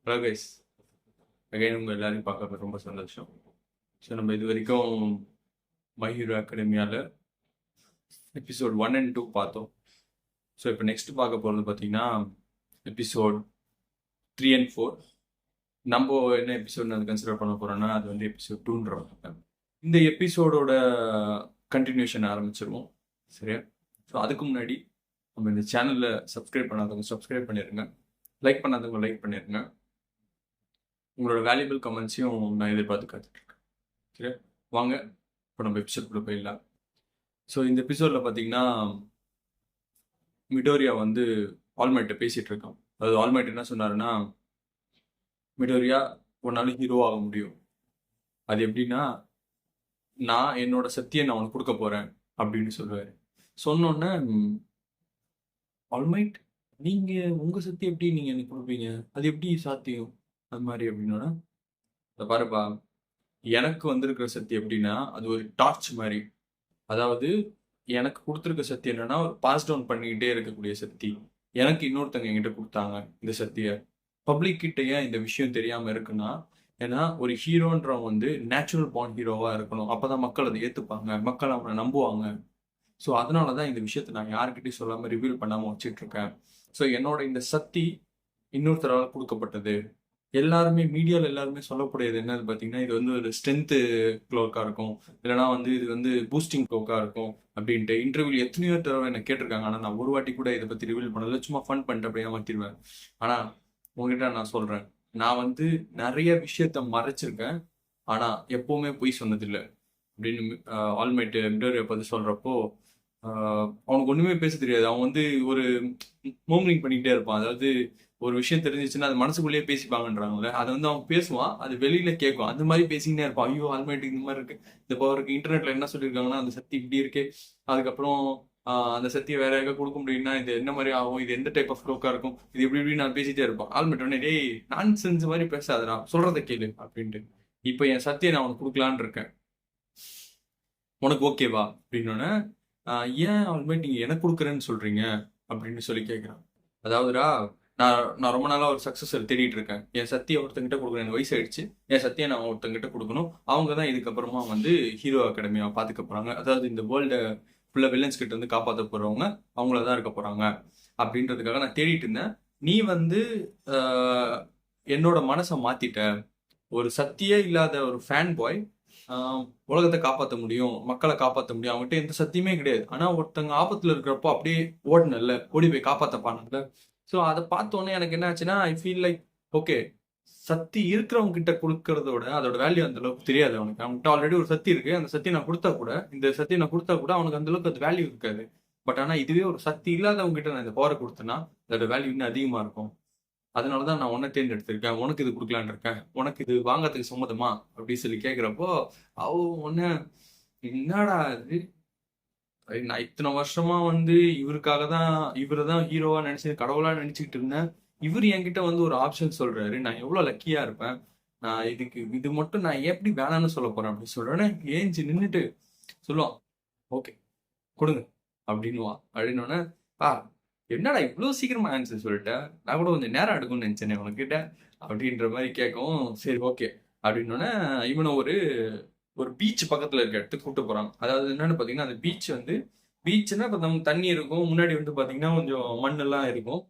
Hello guys, again உங்கள் எல்லாரையும் பார்க்கறது ரொம்ப சந்தோஷம். ஸோ நம்ம இது வரைக்கும் மை ஹீரோ அகாடமியால் எபிசோட் 1 and 2 பார்த்தோம். ஸோ இப்போ நெக்ஸ்ட் பார்க்க போகிறது பார்த்தீங்கன்னா எபிசோட் 3 and 4. நம்ம என்ன எபிசோட் அது கன்சிடர் பண்ண போகிறோம்னா அது வந்து எபிசோட் 2ன்ற இந்த எபிசோடோட கண்டினியூஷன் ஆரம்பிச்சிருவோம். சரியா? ஸோ அதுக்கு முன்னாடி நம்ம இந்த சேனலில் சப்ஸ்கிரைப் பண்ணாதவங்க சப்ஸ்கிரைப் பண்ணிடுங்க, லைக் பண்ணாதவங்க லைக் பண்ணிடுங்க. உங்களோட வேல்யூபிள் கமெண்ட்ஸையும் நான் எதிர்பார்த்து காத்துட்ருக்கேன். சரி, வாங்க இப்போ நம்ம எபிசோட்குள்ளே போயிடலாம். ஸோ இந்த எபிசோடில் பார்த்தீங்கன்னா மிடோரியா வந்து ஆல்மைட்ட பேசிகிட்டு இருக்கான். அதாவது ஆல்மைட் என்ன சொன்னாருன்னா, மிடோரியா உன்னால ஹீரோ ஆக முடியும். அது எப்படின்னா, நான் என்னோட சக்தியை நான் உனக்கு கொடுக்க போகிறேன் அப்படின்னு சொல்லுவார். சொன்னோன்னே ஆல்மைட், நீங்கள் உங்கள் சக்தி எப்படி நீங்கள் எனக்கு கொடுப்பீங்க, அது எப்படி சாத்தியம் அது மாதிரி அப்படின்னா, அதை பாருப்பா, எனக்கு வந்திருக்கிற சக்தி எப்படின்னா அது ஒரு டார்ச் மாதிரி. அதாவது எனக்கு கொடுத்துருக்க சக்தி என்னன்னா ஒரு பாஸ் டவுன் பண்ணிக்கிட்டே இருக்கக்கூடிய சக்தி. எனக்கு இன்னொருத்தங்க என்கிட்ட கொடுத்தாங்க இந்த சக்தியை. பப்ளிக் கிட்ட ஏன் இந்த விஷயம் தெரியாம இருக்குன்னா, ஏன்னா ஒரு ஹீரோன்றவன் வந்து நேச்சுரல் பார்ன் ஹீரோவா இருக்கணும், அப்பதான் மக்கள் அதை ஏத்துப்பாங்க, மக்கள் அவனை நம்புவாங்க. ஸோ அதனாலதான் இந்த விஷயத்தை நான் யாருக்கிட்டையும் சொல்லாம ரிவீல் பண்ணாம வச்சுட்டு இருக்கேன். ஸோ என்னோட இந்த சக்தி இன்னொருத்தரால் கொடுக்கப்பட்டது. எல்லாருமே மீடியாவில் எல்லாருமே சொல்லக்கூடியது என்னது பார்த்தீங்கன்னா, இது வந்து ஒரு ஸ்ட்ரென்த்து க்ளோக்காக இருக்கும், இல்லைனா வந்து இது வந்து பூஸ்டிங் க்ளோக்காக இருக்கும் அப்படின்ட்டு இன்டர்வியூ எத்தனையோ தடவை என்ன கேட்டிருக்காங்க. ஆனால் நான் ஒரு வாட்டி கூட இதை பற்றி ரிவீல் பண்ணல, சும்மா ஃபன் பண்ணிட்டு அப்படியே மாற்றிடுவேன். ஆனால் உங்ககிட்ட நான் சொல்கிறேன், நான் வந்து நிறைய விஷயத்த மறைச்சிருக்கேன், ஆனால் எப்போவுமே பொய் சொன்னதில்லை அப்படின்னு ஆல்மைட் மிடோரியா பார்த்து சொல்கிறப்போ, அவனுக்கு ஒன்றுமே பேச தெரியாது. அவன் வந்து ஒரு மூவ்மெண்ட் பண்ணிக்கிட்டே இருப்பான். அதாவது ஒரு விஷயம் தெரிஞ்சிச்சுன்னா அது மனசுக்குள்ளேயே பேசிப்பாங்கன்றாங்கல்ல, அதை வந்து அவன் பேசுவான், அது வெளியில கேட்கும், அந்த மாதிரி பேசிக்கிட்டே இருப்பான். ஐயோ ஆல்மைட்டுக்கு இந்த மாதிரி இருக்கு, இந்த பவருக்கு இன்டர்நெட்ல என்ன சொல்லியிருக்காங்கன்னா அந்த சக்தி இப்படி இருக்கு, அதுக்கப்புறம் அந்த சக்தியை வேற யாருக்கா கொடுக்க முடியும்னா இது என்ன மாதிரி ஆகும், இது எந்த டைப் ஆஃப் க்ளோக்கா இருக்கும், இது இப்படி இப்படி நான் பேசிட்டே இருப்பான். ஆல்மைட் உடனே, டேய் நான் செஞ்ச மாதிரி பேசாதடா, சொல்றதை கேளு அப்படின்ட்டு. இப்போ என் சக்தியை நான் உனக்கு கொடுக்கலான்னு இருக்கேன், உனக்கு ஓகேவா அப்படின்னோடனே, ஏன் ஆல்மைட் நீங்க எனக்கு கொடுக்குறேன்னு சொல்றீங்க அப்படின்னு சொல்லி கேட்குறான். அதாவதுடா, நான் ரொம்ப நாளாக ஒரு சக்ஸஸர் தேடிட்டு இருக்கேன். என் சத்தியை ஒருத்தங்கிட்ட கொடுக்கணும், எனக்கு வயசு ஆயிடுச்சு, என் சத்தியை நான் ஒருத்தங்கிட்ட கொடுக்கணும், அவங்க தான் இதுக்கப்புறமா வந்து ஹீரோ அகாடமியை பார்த்துக்க போகிறாங்க. அதாவது இந்த வேர்ல்டை ஃபுல்லாக வில்லன்ஸ் கிட்ட வந்து காப்பாற்ற போகிறவங்க அவங்கள தான் இருக்க போகிறாங்க அப்படின்றதுக்காக நான் தேடிட்டு இருந்தேன். நீ வந்து என்னோட மனசை மாற்றிட்ட. ஒரு சத்தியே இல்லாத ஒரு ஃபேன் பாய் உலகத்தை காப்பாற்ற முடியும், மக்களை காப்பாற்ற முடியும், அவங்ககிட்ட எந்த சத்தியமே கிடையாது, ஆனால் ஒருத்தங்க ஆபத்தில் இருக்கிறப்போ அப்படியே ஓடினல்ல, ஓடி போய் காப்பாற்றப்பானல. ஸோ அதை பார்த்தோன்னே எனக்கு என்ன ஆச்சுன்னா, ஐ ஃபீல் லைக் ஓகே, சக்தி இருக்கிறவங்க கிட்ட கொடுக்கறதோட அதோட வேல்யூ அந்த அளவுக்கு தெரியாது அவனுக்கு. அவன்கிட்ட ஆல்ரெடி ஒரு சக்தி இருக்கு, அந்த சக்தி நான் கொடுத்தா கூட, இந்த சக்தி நான் கொடுத்தா கூட அவனுக்கு அந்த அளவுக்கு அது வேல்யூ இருக்காது. பட் ஆனால் இதுவே ஒரு சக்தி இல்லாதவங்க கிட்ட நான் இந்த பவரை கொடுத்தேன்னா அதோட வேல்யூ இன்னும் அதிகமாக இருக்கும். அதனாலதான் நான் உன்னை தேர்ந்தெடுத்திருக்கேன், உனக்கு இது கொடுக்கலான்னு இருக்கேன், உனக்கு இது வாங்கறதுக்கு சம்மதமா அப்படின்னு சொல்லி கேட்குறப்போ, அவ ஒன்னு என்னடா இது, நான் இத்தனை வருஷமா வந்து இவருக்காக தான், இவரை தான் ஹீரோவா நினைச்சு கடவுளா நினைச்சுக்கிட்டு இருந்தேன், இவர் என்கிட்ட வந்து ஒரு ஆப்ஷன் சொல்றாரு, நான் எவ்வளவு லக்கியா இருப்பேன், நான் இதுக்கு இது மட்டும் நான் எப்படி வேணான்னு சொல்ல போறேன் அப்படின்னு சொல்றேன். ஏஞ்சி நின்றுட்டு சொல்லுவான், ஓகே கொடுங்க அப்படின்னுவான். அப்படின்னோடனே, பா என்னடா இவ்வளோ சீக்கிரமா ஆன்சர் சொல்லிட்டேன், நான் கூட கொஞ்சம் நேரம் எடுக்கும்னு நினைச்சேனே உனக்கிட்ட அப்படின்ற மாதிரி கேட்கவும், சரி ஓகே அப்படின்னோடனே இவனை ஒரு ஒரு பீச் பக்கத்துல இருக்க இடத்துக்கு கூப்பிட்டு போறாங்க. அதாவது என்னன்னு பாத்தீங்கன்னா, அந்த பீச் வந்து பீச்னா இப்போ நம்ம தண்ணி இருக்கும், முன்னாடி வந்து பாத்தீங்கன்னா கொஞ்சம் மண்ணெல்லாம் இருக்கும்.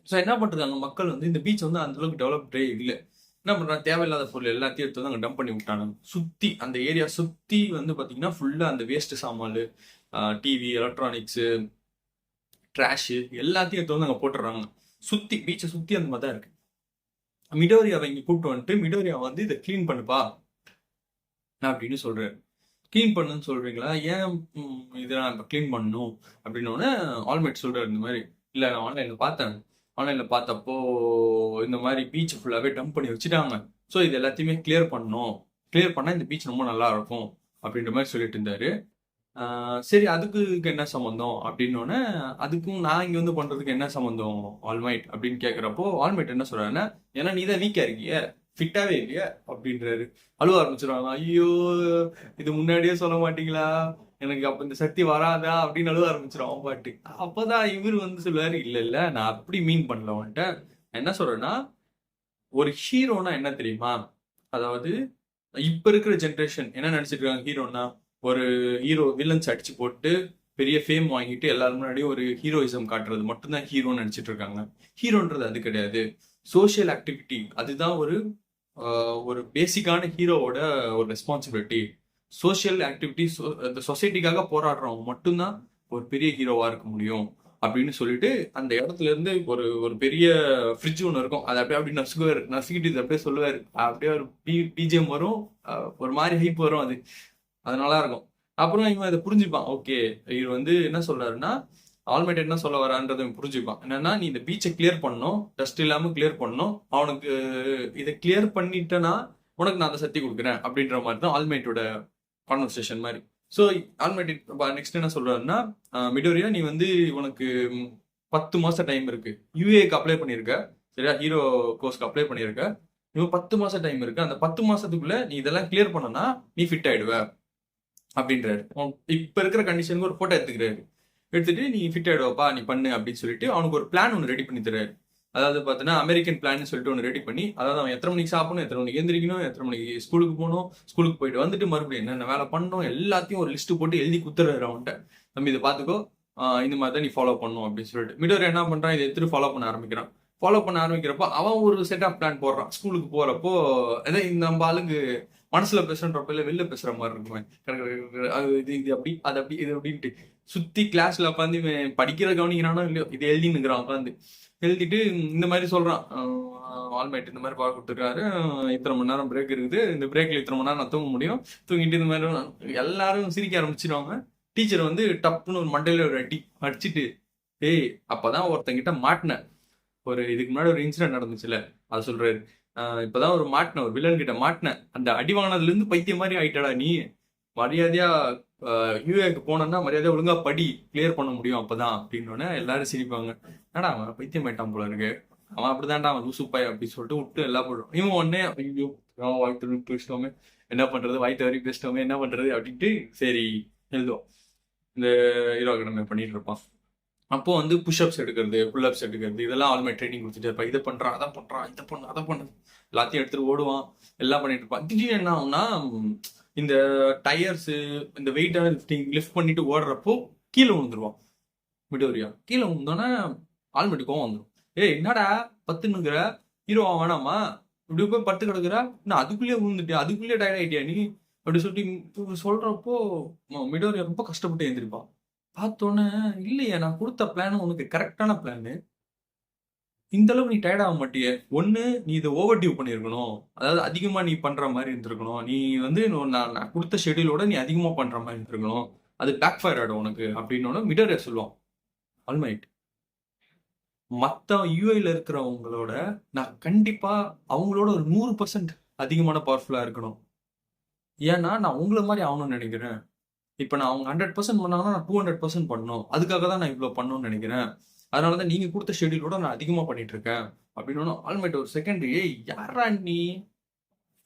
ஸோ என்ன பண்றது, அங்க மக்கள் வந்து இந்த பீச் வந்து அந்த அளவுக்கு டெவலப்டே இல்லை. என்ன பண்றாங்க, தேவையில்லாத பொருள் எல்லாத்தையும் எடுத்து வந்து அங்கே டம்ப் பண்ணி விட்டானுங்க. சுத்தி அந்த ஏரியா சுத்தி வந்து பாத்தீங்கன்னா ஃபுல்லா அந்த வேஸ்ட் சாமான், டிவி, எலக்ட்ரானிக்ஸு, ட்ராஷு எல்லாத்தையும் எடுத்து வந்து அங்கே போட்டுடுறாங்க. சுத்தி பீச்சை சுத்தி அந்த மாதிரி தான் இருக்கு. மிடோரியாவை இங்கே கூப்பிட்டு வந்துட்டு, மிடோரியா வந்து இதை கிளீன் பண்ணுப்பா அப்படின்னு சொல்றாரு. கிளீன் பண்ணுன்னு சொல்றீங்களா, ஏன் இதை நான் இப்போ கிளீன் பண்ணணும் அப்படின்னோடனே ஆல்மைட் சொல்றாரு, இந்த மாதிரி இல்லை நான் ஆன்லைனில் பார்த்தேன், ஆன்லைனில் பார்த்தப்போ இந்த மாதிரி பீச் ஃபுல்லாகவே டம்ப் பண்ணி வச்சுட்டாங்க, ஸோ இது எல்லாத்தையுமே கிளியர் பண்ணணும், கிளியர் பண்ணால் இந்த பீச் ரொம்ப நல்லா இருக்கும் அப்படின்ற மாதிரி சொல்லிட்டு இருந்தாரு. சரி அதுக்கு என்ன சம்மந்தம் அப்படின்னோடனே, அதுக்கும் நான் இங்கே வந்து பண்ணுறதுக்கு என்ன சம்மந்தம் ஆல்மைட் அப்படின்னு கேட்குறப்போ, ஆல்மைட் என்ன சொல்கிறாருன்னா, ஏன்னா நீ தான் வீக்காக இருக்கிய, ஃபிட்டாகவே இல்லையா அப்படின்றாரு. அழுவ ஆரம்பிச்சிருவாங்க. ஐயோ இது முன்னாடியே சொல்ல மாட்டீங்களா, எனக்கு அப்போ இந்த சக்தி வராதா அப்படின்னு அழுவ ஆரம்பிச்சிடும் பாட்டு. அப்போதான் இவர் வந்து சொல்லுவார், இல்லை இல்லை நான் அப்படி மீன் பண்ணல, வந்துட்டு என்ன சொல்கிறேன்னா, ஒரு ஹீரோனா என்ன தெரியுமா? அதாவது இப்ப இருக்கிற ஜெனரேஷன் என்ன நினைச்சிட்டு இருக்காங்க ஹீரோனா? ஒரு ஹீரோ வில்லன்ஸ் அடிச்சு போட்டு பெரிய ஃபேம் வாங்கிட்டு எல்லாரும் முன்னாடியும் ஒரு ஹீரோயிசம் காட்டுறது மட்டும்தான் ஹீரோன்னு நினைச்சிட்டு இருக்காங்க. ஹீரோன்றது அது கிடையாது. சோஷியல் ஆக்டிவிட்டி அதுதான் ஒரு பேசிக்கான ஹீரோவோட ஒரு ரெஸ்பான்சிபிலிட்டி. சோஷியல் ஆக்டிவிட்டி இந்த சொசைட்டிக்காக போராடுறவங்க மட்டும்தான் ஒரு பெரிய ஹீரோவா இருக்க முடியும் அப்படின்னு சொல்லிட்டு அந்த இடத்துல இருந்து ஒரு ஒரு பெரிய ஃப்ரிட்ஜ் ஒன்று இருக்கும். அதை அப்படியே அப்படி நசுக்குவார். நசுக்கிட்டு இது அப்படியே சொல்லுவார். அப்படியே ஒரு பிஜிஎம் வரும். ஒரு மாதிரி ஹைப் வரும். அது நல்லா இருக்கும். அப்புறம் இவன் இதை புரிஞ்சுப்பான். ஓகே, இவர் வந்து என்ன சொல்றாருன்னா ஆல்மைட் என்ன சொல்ல வரான்றதை புரிஞ்சுப்பான். என்னன்னா, நீ இந்த பீச்சை கிளியர் பண்ணணும், டஸ்ட் இல்லாம கிளியர் பண்ணணும். அவனுக்கு இதை கிளியர் பண்ணிட்டேன்னா உனக்கு நான் அந்த சக்தி கொடுக்குறேன் அப்படின்ற மாதிரி தான் ஆல்மைட்டோட கான்வர்சேஷன் மாதிரி. ஸோ ஆல்மைட் நெக்ஸ்ட் என்ன சொல்றாருன்னா, மிடோரியா நீ வந்து உனக்கு 10 மாசம் டைம் இருக்கு. யூஏக்கு அப்ளை பண்ணியிருக்க, சரியா? ஹீரோ கோர்ஸ்க்கு அப்ளை பண்ணியிருக்க. இன்னும் 10 மாசம் டைம் இருக்கு. அந்த 10 மாசத்துக்குள்ள நீ இதெல்லாம் கிளியர் பண்ணனா நீ ஃபிட் ஆயிடுவ அப்படின்றாரு. இப்ப இருக்கிற கண்டிஷனுக்கு ஒரு போட்டோ எடுத்துக்கிறாரு. எடுத்துட்டு நீ ஃபிட் ஆயிடுவாப்பா, நீ பண்ணு அப்படின்னு சொல்லிட்டு அவனுக்கு ஒரு பிளான் ஒன்று ரெடி பண்ணி தர்றாரு. அதாவது பார்த்தீங்கன்னா அமெரிக்கன் பிளான் சொல்லிட்டு ஒன்று ரெடி பண்ணி, அதாவது அவன் எத்தனை மணிக்கு சாப்பிடணும், எத்தனை மணிக்கு எந்திரிக்கணும், எத்தனை மணிக்கு ஸ்கூலுக்கு போகணும், ஸ்கூலுக்கு போயிட்டு வந்துட்டு மறுபடியும் என்னென்ன வேலை பண்ணணும் எல்லாத்தையும் ஒரு லிஸ்ட் போட்டு எழுதி குத்துறாரு அவன்கிட்ட. தம்பி இதை பார்த்துக்கோ, இந்த மாதிரி தான் நீ ஃபாலோ பண்ணணும் அப்படின்னு சொல்லிட்டு மிடோரி என்ன பண்றான், இதை எடுத்துட்டு ஃபாலோ பண்ண ஆரம்பிக்கிறான். ஃபாலோ பண்ண ஆரம்பிக்கிறப்போ அவன் ஒரு செட் ஆஃப் பிளான் போடுறான். ஸ்கூலுக்கு போறப்போ இந்த நம்ம ஆளுக்கு மனசுல பேசுறப்ப இல்ல வெளில பேசுற மாதிரி இருக்குமே, அது இது அப்படி அது அப்படி இது அப்படின்ட்டு சுத்தி கிளாஸ்ல உட்காந்து படிக்கிற கவனிக்கிறானோ இல்லையோ இது எழுதினுக்கிறான். உட்காந்து எழுதிட்டு இந்த மாதிரி சொல்றான். ஆல்மைட் இந்த மாதிரி பார்க்க கொடுத்துருக்காரு, இத்தனை மணி நேரம் பிரேக் இருக்குது, இந்த பிரேக்ல இத்தனை மணி நேரம் நான் தூங்க முடியும், தூங்கிட்டு இந்த மாதிரி எல்லாரும் சிரிக்க ஆரம்பிச்சிருவாங்க. டீச்சர் வந்து டப்புன்னு ஒரு மண்டையில ஒரு அடிச்சுட்டு, ஏய் அப்பதான் ஒருத்தங்கிட்ட மாட்டினேன், ஒரு இதுக்கு முன்னாடி ஒரு இன்சிடென்ட் நடந்துச்சுல அதை சொல்றாரு. இப்பதான் ஒரு வில்லன் கிட்ட மாட்டினேன், அந்த அடி வாங்கினதுல இருந்து பைத்தியம் மாதிரி ஆயிட்டடா நீ, மரியாதையா யூஏக்கு போனோம்னா மரியாதையா ஒழுங்கா படி, கிளியர் பண்ண முடியும் அப்பதான் அப்படின்னு எல்லாரும் சிரிப்பாங்க. ஏடா அவன் பைத்தியம் ஆயிட்டான் போல இருக்கு, அவன் அப்படிதான்டா அவன் லூசுப்பாய் அப்படின்னு சொல்லிட்டு விட்டு எல்லாம் போடுறோம். இவன் உடனே ஐயோ வாய்த்து பேசிட்டோமே, என்ன பண்றது, வாய்த்த வரைக்கும் பேசிட்டோமே, என்ன பண்றது அப்படின்ட்டு சரி எழுதுவோம். இந்த ஹீரோ அகாடமி பண்ணிட்டு இருப்பான். அப்போ வந்து புஷ்அப்ஸ் எடுக்கிறது, புல்அப்ஸ் எடுக்கிறது, இதெல்லாம் ஆல்மைட் ட்ரைனிங் கொடுத்துட்டு இருப்பான். இதை பண்றான், அதை பண்றான், இதை பண்ண அதை பண்ண எல்லாத்தையும் எடுத்துட்டு ஓடுவான், எல்லாம் பண்ணிட்டு இருப்பான். திடீர்னு என்ன ஆகும்னா, இந்த டயர்ஸ் இந்த வெயிட்டான லிஃப்ட் பண்ணிட்டு ஓடுறப்போ கீழே விழுந்துருவான். மிடோரியா கீழே விழுந்தோன்னா ஆல்மைட் கோவம் வந்துடும். ஏய் என்னடா பத்துன்னுங்கிற, ஹீரோவா வேணாமா, இப்படி போய் பத்து கிடக்குற, நான் அதுக்குள்ளேயே விழுந்துட்டியா, அதுக்குள்ளேயே டயர்ட் ஆயிட்டியா நீ அப்படி சொல்லிட்டு சொல்றப்போ மிடோரியா ரொம்ப கஷ்டப்பட்டு எழுந்திருப்பான். பார்த்தோன்னே இல்லையா நான் கொடுத்த பிளான் உனக்கு கரெக்டான பிளானு, இந்த அளவு நீ டயர்ட் ஆக மாட்டியே, ஒன்று நீ இதை ஓவர் டியூ பண்ணியிருக்கணும், அதாவது அதிகமாக நீ பண்ணுற மாதிரி இருந்திருக்கணும், நீ வந்து நான் கொடுத்த ஷெடியூலோட நீ அதிகமாக பண்ணுற மாதிரி இருந்திருக்கணும், அது பேக் ஃபயர் ஆகிடும் உனக்கு அப்படின்னு மிடோரியா சொல்லுவான். ஆல்மைட் மற்ற யூஐல இருக்கிறவங்களோட நான் கண்டிப்பாக அவங்களோட ஒரு 100% அதிகமான பவர்ஃபுல்லாக இருக்கணும், ஏன்னா நான் உங்களை மாதிரி ஆகணும்னு நினைக்கிறேன். இப்போ நான் அவங்க 100% பண்ணாங்கன்னா நான் 200% பண்ணணும், அதுக்காக தான் நான் இவ்வளோ பண்ணணும்னு நினைக்கிறேன், அதனால தான் நீங்கள் கொடுத்த ஷெடியூலோட நான் அதிகமாக பண்ணிட்டு இருக்கேன் அப்படின்னு. ஆல்மைட் ஒரு செகண்ட், ஏய் யாரா நீ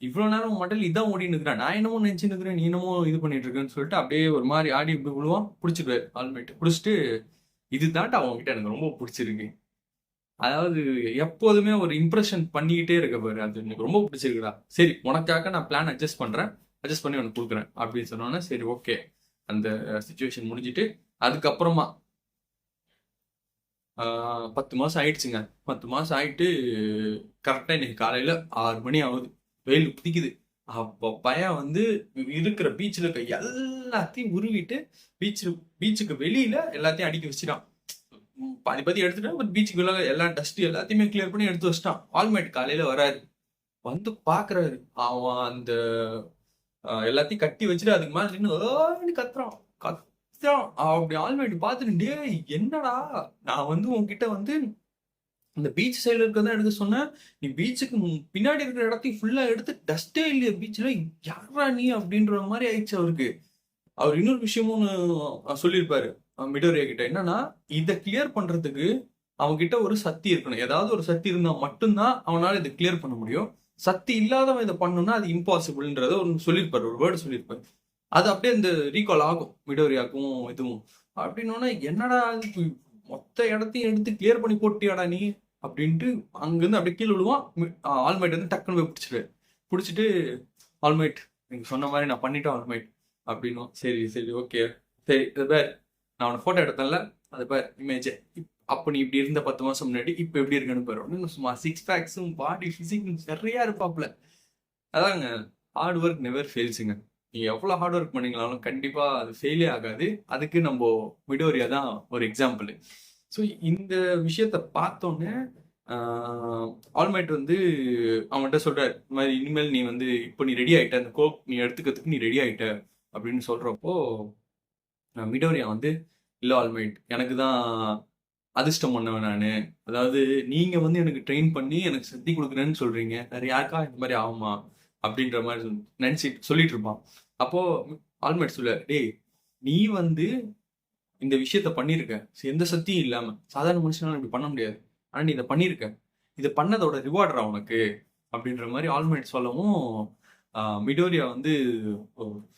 இவ்வளோ நேரம் மட்டும் இதான் ஓடின்னு இருக்கிறேன், நான் என்னமோ நினச்சின்னு இருக்கிறேன், நீ என்னமோ இது பண்ணிட்டு இருக்கேன்னு சொல்லிட்டு அப்படியே ஒரு மாதிரி ஆடி இப்படி விழுவான். பிடிச்சிடுவார் ஆல்மைட். பிடிச்சிட்டு இது தாண்டா அவங்ககிட்ட எனக்கு ரொம்ப பிடிச்சிருக்கு, அதாவது எப்போதுமே ஒரு இம்ப்ரெஷன் பண்ணிக்கிட்டே இருக்க பாரு, அது எனக்கு ரொம்ப பிடிச்சிருக்குடா, சரி உனக்காக நான் பிளான் அட்ஜஸ்ட் பண்ணுறேன், அட்ஜஸ்ட் பண்ணி உனக்கு கொடுக்குறேன் அப்படின்னு சொன்னோன்னே சரி ஓகே அந்த சுச்சுவேஷன் முடிஞ்சிட்டு அதுக்கப்புறமா 10 மாதம் ஆயிடுச்சுங்க. 10 மாதம் ஆயிட்டு கரெக்டாக இன்னைக்கு காலையில் 6 மணி ஆகுது, வெயில் பிடிக்குது. அப்போ பையன் வந்து இருக்கிற பீச்சில் இருக்க எல்லாத்தையும் உருவிட்டு பீச்சுக்கு வெளியில எல்லாத்தையும் அடுக்கி வச்சுட்டான். பாதி எடுத்துட்டான், பட் பீச்சுக்கு எல்லா டஸ்ட் எல்லாத்தையுமே கிளியர் பண்ணி எடுத்து வச்சிட்டான். ஆல்மைட் காலையில வராரு, வந்து பாக்குறாரு, அவன் அந்த எல்லாத்தையும் கட்டி வச்சுட்டு அதுக்கு மேல நின்று கத்துறான். அப்படி ஆல்மைட் பார்த்துட்டு, டேய் என்னடா நான் வந்து உன்கிட்ட வந்து இந்த பீச் சைடுல இருக்கதான் எடுக்க சொன்னேன், நீ பீச்சுக்கு பின்னாடி இருக்கிற இடத்தையும் ஃபுல்லா எடுத்து டஸ்டே இல்லையா பீச்ல, யாரா நீ அப்படின்ற மாதிரி ஆயிடுச்சு அவருக்கு. அவர் இன்னொரு விஷயமும் சொல்லியிருப்பாரு மிடோரியா கிட்ட, என்னன்னா இதை கிளியர் பண்றதுக்கு அவன்கிட்ட ஒரு சக்தி இருக்கணும், ஏதாவது ஒரு சக்தி இருந்தா மட்டும்தான் அவனால இதை கிளியர் பண்ண முடியும், சக்தி இல்லாதவன் இதை பண்ணணும்னா அது இம்பாசிபிள்ன்றத ஒன்று சொல்லியிருப்பாரு, ஒரு வேர்டு சொல்லியிருப்பாரு. அது அப்படியே இந்த ரீகால் ஆகும் மிடோரியாக்கும் இதுவும். அப்படின்னோன்னா என்னடா மொத்த இடத்தையும் எடுத்து கிளியர் பண்ணி போட்டியாடா நீ அப்படின்ட்டு அங்கேருந்து அப்படியே கீழே விழுவான். ஆல்மைட் வந்து டக்குன்னு போய் பிடிச்சிருவாரு. பிடிச்சிட்டு ஆல்மைட் நீங்கள் சொன்ன மாதிரி நான் பண்ணிட்டேன் ஆல்மைட் அப்படின்னும். சரி சரி ஓகே சரி இது பேர் நான் அவனை ஃபோட்டோ எடுத்தேன்ல அது பேர் இமேஜ் அப்போ நீ இப்படி இருந்த 10 மாதம் முன்னாடி இப்போ எப்படி இருக்குன்னு பாரு. சும்மா 6 பேக்ஸும் பாடி ஃபிசிக்கும் நிறையா இருப்பாப்புல. அதாங்க ஹார்ட் ஒர்க் நெவர் ஃபெயில்ஸுங்க. நீங்கள் எவ்வளோ ஹார்ட் ஒர்க் பண்ணீங்களாலும் கண்டிப்பாக அது ஃபெயிலே ஆகாது. அதுக்கு நம்ம மிடோரியா தான் ஒரு எக்ஸாம்பிள். ஸோ இந்த விஷயத்த பார்த்தோன்னே ஆல்மைட் வந்து அவன்கிட்ட சொல்கிறார், இந்த மாதிரி இனிமேல் நீ வந்து இப்போ நீ ரெடி ஆகிட்ட, அந்த கோக் நீ எடுத்துக்கிறதுக்கு நீ ரெடி ஆகிட்ட அப்படின்னு சொல்கிறப்போ மிடோரியா வந்து இல்லை ஆல்மைட் எனக்கு தான் அதிர்ஷ்டம் பண்ணவன் நான். அதாவது நீங்கள் வந்து எனக்கு ட்ரெயின் பண்ணி எனக்கு சக்தி கொடுக்குறேன்னு சொல்கிறீங்க, வேறு யாருக்கா இந்த மாதிரி ஆகுமா அப்படின்ற மாதிரி நினச்சிட்டு சொல்லிட்டு இருப்பான். அப்போது ஆல்மைட் சொல்ல, டேய் நீ வந்து இந்த விஷயத்த பண்ணியிருக்க எந்த சக்தியும் இல்லாமல், சாதாரண மனுஷனால இப்படி பண்ண முடியாது, ஆனால் நீ இதை பண்ணியிருக்க, இதை பண்ணதோட ரிவார்டரா உனக்கு அப்படின்ற மாதிரி ஆல்மைட் சொல்லவும் மிடோரியா வந்து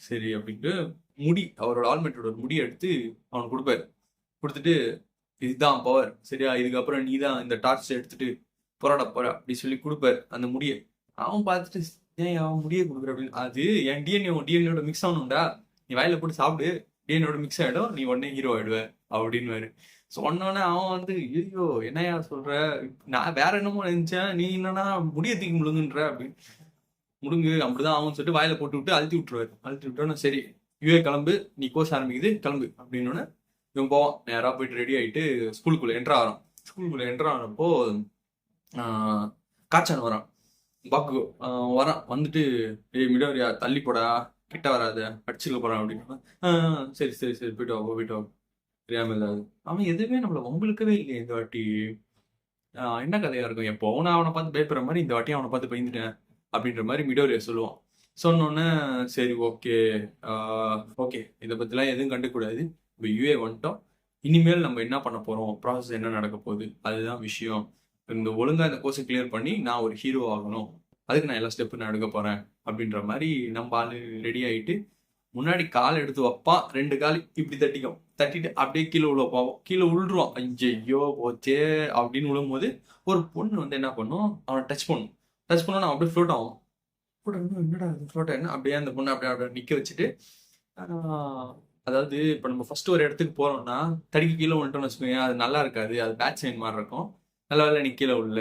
சரி அப்படின்ட்டு அவரோட ஆல்மைட்டோட முடியை எடுத்து அவனுக்கு கொடுப்பாரு. கொடுத்துட்டு இதுதான் பவர் சரியா, இதுக்கப்புறம் நீ தான் இந்த டார்ச் எடுத்துட்டு போராட போற அப்படி சொல்லி கொடுப்பாரு அந்த முடியை. அவன் பார்த்துட்டு ஏன் அவன் முடியை கொடுக்குற அப்படின்னு, அது என் டிஎன்ஏவோட மிக்ஸ் ஆகணும்டா, நீ வாயில போட்டு சாப்பிடு, டிஎன்ஏவோட மிக்ஸ் ஆகிடும், நீ உடனே ஹீரோ ஆயிடுவ அப்படின்னு சொன்னோன்னே அவன் வந்து ஐயோ என்னையா சொல்ற, நான் வேற என்னமோ நினைச்சேன், நீ என்னன்னா முடிய தூக்கி முழுங்குன்ற அப்படின்னு. முடுங்கு அப்படிதான் அவன் சொல்லிட்டு வாயில போட்டு விட்டு அழுத்தி விட்டுருவாரு. அழுத்தி விட்டோன்னா சரி யூஏ கிளம்பு, நீ கோர்ஸ் ஆரம்பிக்குது கிளம்பு அப்படின்னு இவன் போவான். நேராக போயிட்டு ரெடி ஆகிட்டு ஸ்கூலுக்குள்ளே என்ட்ரு ஆகிறான். ஸ்கூலுக்குள்ளே என்ட்ரு ஆனப்போ காய்ச்சல் வரான். பாக்கு வரான். வந்துட்டு மிடோரியா தள்ளி போடா, கிட்ட வராத, அடிச்சுக்க போறான் அப்படின்னு. சரி சரி சரி போயிட்டு வா போயிட்டு வா தெரியாம இல்லாது. அவன் எதுவுமே நம்மளை உங்களுக்கவே இல்லையே இந்த வாட்டி. என்ன கதையா இருக்கும், எப்போ நான் அவனை பார்த்து பயப்படுற மாதிரி இந்த வாட்டி அவனை பார்த்து பயந்துட்டேன் அப்படின்ற மாதிரி மிடோரியா சொல்லுவான். சொன்னோன்னே சரி ஓகே ஓகே இதை பற்றிலாம் எதுவும் கண்டுக்கூடாது, இப்போ யூஏ வந்துட்டோம், இனிமேல் நம்ம என்ன பண்ண போகிறோம், ப்ராசஸ் என்ன நடக்க போகுது அதுதான் விஷயம். இந்த ஒழுங்காக இந்த கோர்ஸை கிளியர் பண்ணி நான் ஒரு ஹீரோ ஆகணும், அதுக்கு நான் எல்லா ஸ்டெப்பும் நான் எடுக்க போகிறேன் அப்படின்ற மாதிரி நம்ம ஆள் ரெடி ஆகிட்டு முன்னாடி கால் எடுத்து வைப்பான். 2 கால் இப்படி தட்டிட்டு அப்படியே கீழே விழ போவோம். கீழே விழுருவான். ஐயோ போச்சே அப்படின்னு விழும்போது ஒரு பொண்ணு வந்து என்ன பண்ணும், அவனை டச் பண்ணோன்னா அப்படியே ஃப்ளோட் ஆகும். என்னடா ஃப்ளோட் என்ன அப்படியே அந்த பொண்ணு அப்படியே நிற்க வச்சுட்டு, அதாவது இப்போ நம்ம ஃபர்ஸ்ட் ஒரு இடத்துக்கு போறோம்னா தடிக்கு கீழே வந்துட்டோம்னு வச்சுக்கோங்க, அது நல்லா இருக்காது, அது பேட் சைன் மாதிரி இருக்கும். நல்ல வேலை நீ கீழே உள்ள,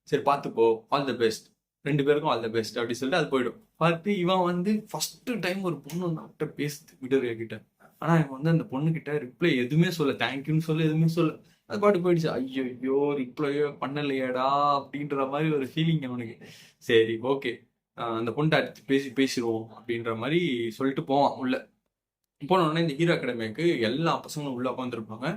சரி பார்த்துப்போ, ஆல் த பெஸ்ட், 2 பேருக்கும் ஆல் த பெஸ்ட் அப்படி சொல்லிட்டு அது போயிடும். பார்த்து இவன் வந்து ஃபர்ஸ்ட் டைம் ஒரு பொண்ணு வந்து அவன்கிட்ட பேசுது மிடோரியா கிட்ட. ஆனால் இவன் வந்து அந்த பொண்ணு கிட்ட ரிப்ளை எதுவுமே சொல்ல, தேங்க்யூன்னு சொல்ல எதுவுமே சொல்ல, அது பாட்டு போயிடுச்சு. ஐயோ ரிப்ளையோ பண்ணலையேடா அப்படின்ற மாதிரி ஒரு ஃபீலிங் அவனுக்கு. சரி ஓகே அந்த பொண்ணை அடுத்து பேசிடுவோம் அப்படின்ற மாதிரி சொல்லிட்டு போவான் உள்ள. போனோடனே இந்த ஹீரோ அகாடமிக்கு எல்லா பசங்களும் உள்ள உட்காந்துருப்பாங்க.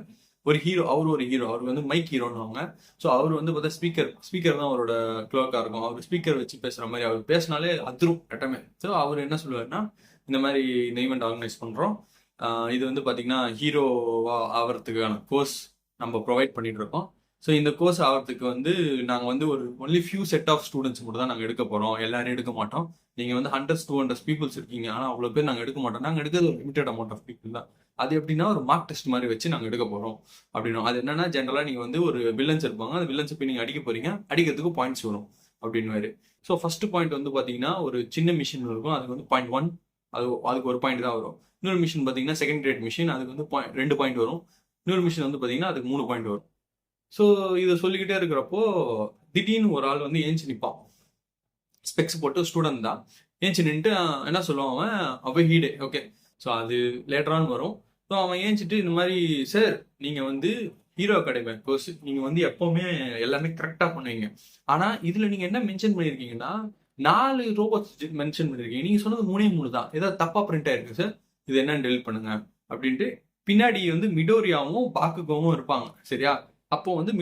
ஒரு ஹீரோ, அவர் வந்து மைக் ஹீரோன்னு. ஸோ அவர் வந்து பார்த்தா ஸ்பீக்கர் தான் அவரோட க்ளோக்காக இருக்கும். அவர் ஸ்பீக்கர் வச்சு பேசுகிற மாதிரி, அவர் பேசினாலே அதிரும் கட்டமே. ஸோ அவர் என்ன சொல்லுவார்னா, இந்த மாதிரி இந்த ஈவெண்ட் ஆர்கனைஸ் பண்ணுறோம், இது வந்து பார்த்தீங்கன்னா ஹீரோவா ஆகிறதுக்கான கோர்ஸ் நம்ம ப்ரொவைட் பண்ணிட்டு இருக்கோம். ஸோ இந்த கோர்ஸ் ஆகிறதுக்கு வந்து நாங்கள் வந்து ஒரு only few set of students மட்டும் தான் நாங்கள் எடுக்க போகிறோம், எல்லாரும் எடுக்க மாட்டோம். நீங்கள் வந்து 100-200 பீப்புள்ஸ் இருக்கீங்க, ஆனால் அவ்வளோ பேர் நாங்கள் எடுக்க மாட்டோம், நாங்கள் எடுக்கிறது ஒரு லிமிடெட் அமௌண்ட் ஆஃப் பீப்புள் தான். அது எப்படின்னா ஒரு மார்க் டெஸ்ட் மாதிரி வச்சு நாங்கள் எடுக்க போகிறோம் அப்படின்னா, அது என்னன்னா ஜென்ரலாக நீங்கள் வந்து ஒரு வில்லன்ஸ் இருப்பாங்க, அந்த வில்லன்ஸை போய் நீங்கள் அடிக்க போறீங்க, அடிக்கிறதுக்கு பாயிண்ட்ஸ் வரும் அப்படின்னு. ஸோ ஃபர்ஸ்ட் பாயிண்ட் வந்து பார்த்தீங்கன்னா ஒரு சின்ன மிஷின் இருக்கும், அதுக்கு வந்து 0.1, அதுக்கு ஒரு பாயிண்ட் தான் வரும். இன்னொரு மிஷின் பார்த்தீங்கன்னா செகண்ட் கிரேட் மிஷின், அதுக்கு வந்து 2 பாயிண்ட் வரும். இன்னொரு மிஷின் வந்து பார்த்தீங்கன்னா அதுக்கு 3 பாயிண்ட் வரும். ஸோ இதை சொல்லிக்கிட்டே இருக்கிறப்போ திடீர்னு ஒரு ஆள் வந்து ஏஞ்சி நிற்பான். ஸ்பெக்ஸ் போட்டு ஸ்டூடெண்ட் தான், ஏஞ்சி நின்றுட்டு என்ன சொல்லுவான் அவன் ஹீடே ஓகே. ஸோ அது லேட்டரானு வரும். ஸோ அவன் ஏஞ்சிட்டு இந்த மாதிரி, சார் நீங்கள் வந்து ஹீரோ அகாடமி கோர்ஸ் நீங்கள் வந்து எப்போவுமே எல்லாமே கரெக்டாக பண்ணுவீங்க, ஆனால் இதில் நீங்கள் என்ன மென்ஷன் பண்ணியிருக்கீங்கன்னா 4 ரோபோட்ஸ் மென்ஷன் பண்ணியிருக்கீங்க, நீங்கள் சொன்னது 3 தான், ஏதாவது தப்பாக பிரிண்ட் ஆயிருக்கு சார், இது என்னன்னு டெலிட் பண்ணுங்க அப்படின்ட்டு. பின்னாடி வந்து மிடோரியாவும் பாக்குகவும் இருப்பாங்க சரியா. அப்போ வந்து